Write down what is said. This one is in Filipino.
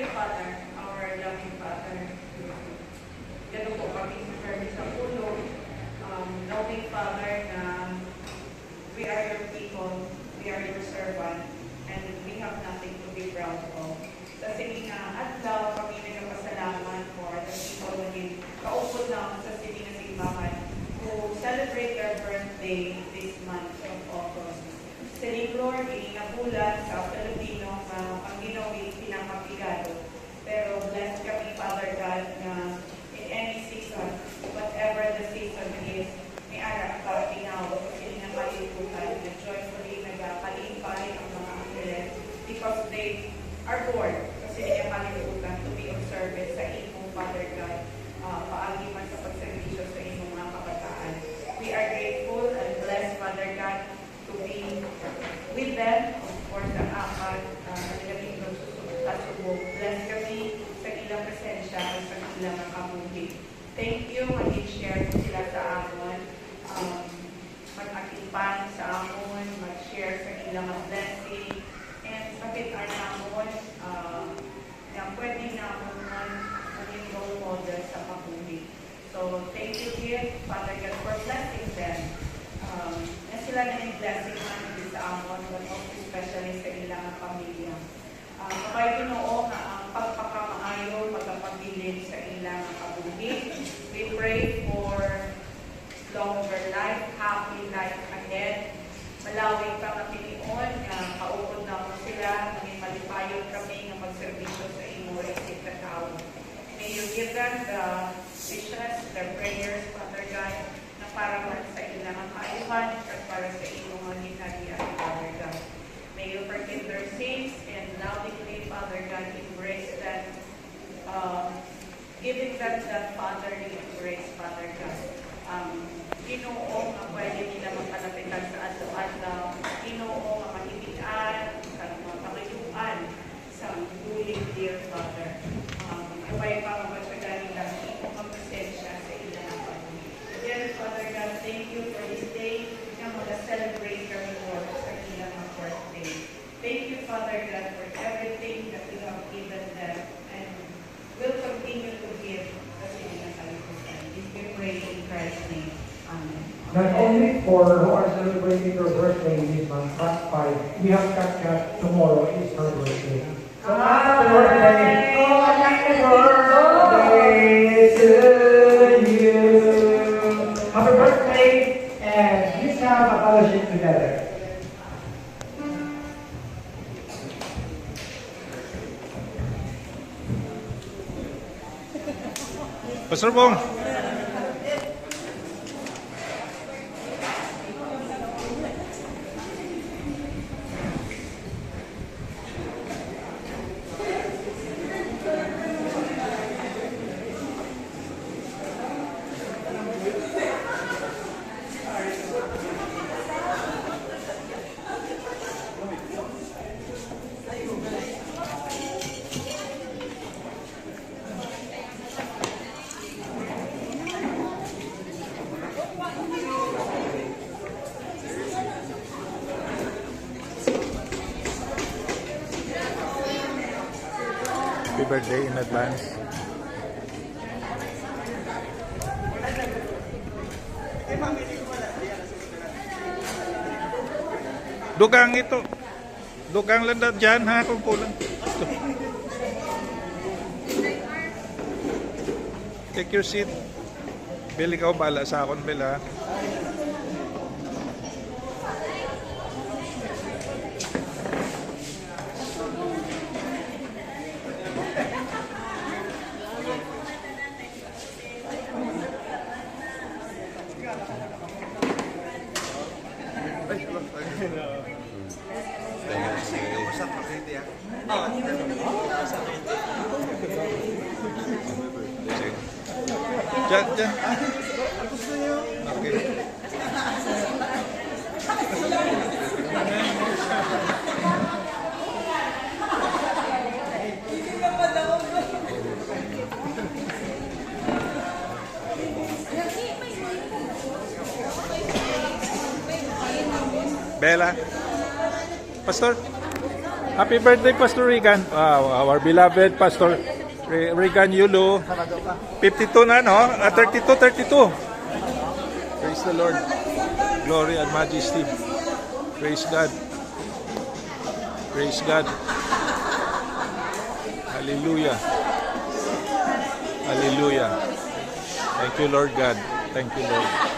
Heavenly Father, our loving Father, ganun po kami sa pulo, knowing Father na we are your people, we are your servant, and we have nothing to be proud of. Sa sining adlaw, kami nagpasalamat for the people na kaupod na sa sining simbahan who celebrate their birthday this month of August. Sining Lord, iningabulan sa Pilipino ang ginawi pinakapigado. Pero bless kami, Father God, na in any season, whatever the season is, may ara ka tinawag kasi nakalimutan na joyfully nagpalimpay ang mga angeles because they are born kasi nakalimutan to be of service sa imong Father God, paagi man sa pagservisyo sa imong mga kabataan. We are grateful and blessed, Father God, to be with them. Of course, ang apat naging susubok. Bless kami sa ilang presensya at sa ilang kabuhi. Thank you, mag-share sila sa amon, mag-akipan sa amon, mag-share sa ilang blessing, and pakitaan namon na pwede namon maging role model sa kabuhi. So, thank you, dear Father God, for blessing them. Na sila na yung blessing namin sa amon, but also especially sa ilang pamilya. Kapag Ginoo nga ang pagpakamaayo, magpapabilin sa ilang kabuhi. We pray for longer life, happy life ahead. Malawig pa matinion nga kaupod na mo sila, naging malipayon kami ng magservisyo sa imo resip na tao. May you give them the wishes, their prayers, Father God, na para man sa ilang kaayuhan at para sa imong hinariya, Father God. May you forgive their sins and lovingly, Father God, embrace them, giving them that fatherly embrace, Father God. Ginoo nga pwede nila magpalapitan sa adlaw-adlaw. Ginoo nga mahibian, sa mga kamayuan, sa guling, dear Father. Kapay pa mabagsagan nila sa imong presensya sa ilang pamilya. Dear Father God, thank you for this day na mag-celebrate kami, Lord, sa ilang birthday. Thank you, Father God, for everything that you have given them and will continue to give sa ilang kalimutan. This we pray in Christ's name. Amen. Not only for who are celebrating their birthday this month, but 5. We have Katya tomorrow is her birthday. So happy birthday! Oh, happy birthday to you! Happy birthday! And let's have a fellowship together. Pastor Bong. Happy birthday in advance. Dugang ito. Dugang lang dyan ha, kung kulang. Take your seat. Bill, ikaw bala sa akon, Bill ha. Diyan, diyan. Okay. Bella. Pastor. Happy birthday, Pastor Regan. Wow, our beloved Pastor Regan Yulo. 52 na, no? 32. Praise the Lord. Glory and majesty. Praise God. Praise God. Hallelujah. Hallelujah. Thank you, Lord God. Thank you, Lord.